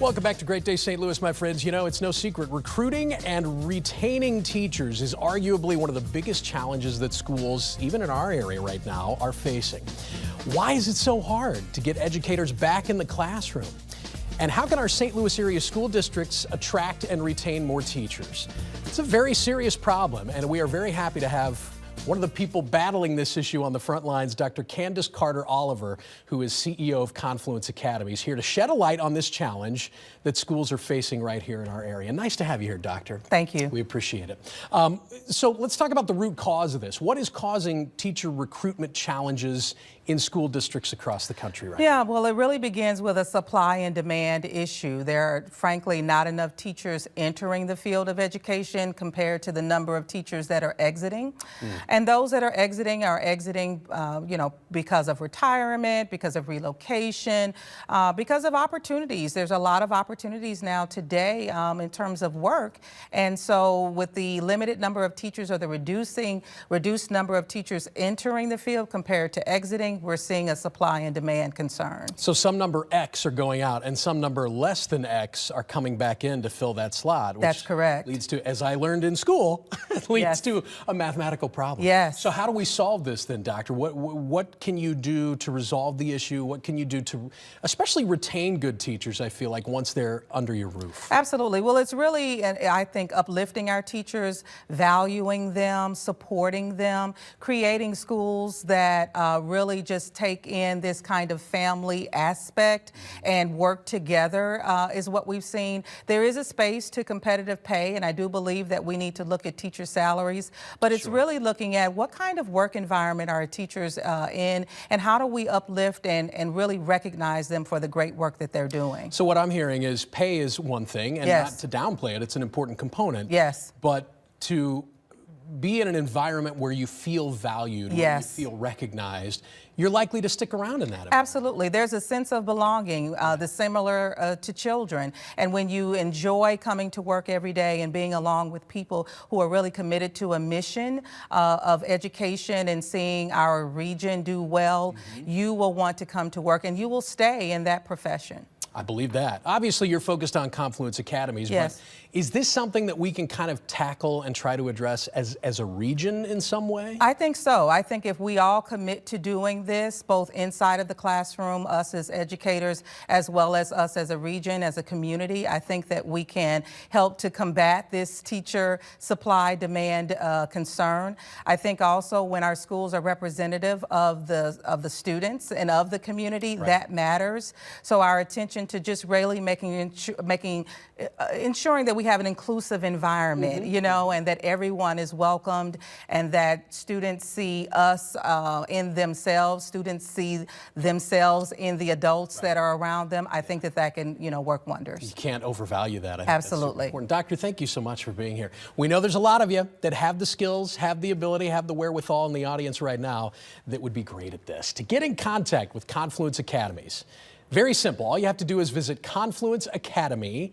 Welcome back to Great Day St. Louis, my friends. You know, it's no secret, recruiting and retaining teachers is arguably one of the biggest challenges that schools, even in our area right now, are facing. Why is it so hard to get educators back in the classroom? And how can our St. Louis area school districts attract and retain more teachers? It's a very serious problem, and we are very happy to have one of the people battling this issue on the front lines, Dr. Candice Carter-Oliver, who is CEO of Confluence Academies, here to shed a light on this challenge that schools are facing right here in our area. Nice to have you here, Doctor. Thank you. We appreciate it. So let's talk about the root cause of this. What is causing teacher recruitment challenges in school districts across the country right now? Yeah, well, it really begins with a supply and demand issue. There are, frankly, not enough teachers entering the field of education compared to the number of teachers that are exiting. And those that are exiting, because of retirement, because of relocation, because of opportunities. There's a lot of opportunities now today in terms of work. And so with the limited number of teachers or the reduced number of teachers entering the field compared to exiting, we're seeing a supply and demand concern. So some number X are going out and some number less than X are coming back in to fill that slot. Which That's correct. Leads to, as I learned in school, leads to a mathematical problem. Yes. So how do we solve this then, Doctor? What can you do to resolve the issue? What can you do to especially retain good teachers, I feel like, once they're under your roof? Absolutely. Well, it's really, I think, uplifting our teachers, valuing them, supporting them, creating schools that really just take in this kind of family aspect and work together is what we've seen. There is a space to competitive pay, and I do believe that we need to look at teacher salaries, but it's really looking at what kind of work environment are our teachers in, and how do we uplift and really recognize them for the great work that they're doing. So what I'm hearing is pay is one thing, and not to downplay it, it's an important component. Yes. But to be in an environment where you feel valued, where you feel recognized, you're likely to stick around in that environment. Absolutely. There's a sense of belonging that's similar to children. And when you enjoy coming to work every day and being along with people who are really committed to a mission of education and seeing our region do well, you will want to come to work and you will stay in that profession. I believe that. Obviously, you're focused on Confluence Academies, but is this something that we can kind of tackle and try to address as a region in some way? I think so. I think if we all commit to doing this, both inside of the classroom, us as educators, as well as us as a region, as a community, I think that we can help to combat this teacher supply demand concern. I think also when our schools are representative of the students and of the community, that matters. So our attention to just really ensuring that we have an inclusive environment, you know, and that everyone is welcomed, and that students see us in themselves, students see themselves in the adults that are around them. I think that can, work wonders. You can't overvalue that. I think Absolutely. That's important. Doctor, thank you so much for being here. We know there's a lot of you that have the skills, have the ability, have the wherewithal in the audience right now that would be great at this. To get in contact with Confluence Academies, very simple. All you have to do is visit confluenceacademy.org.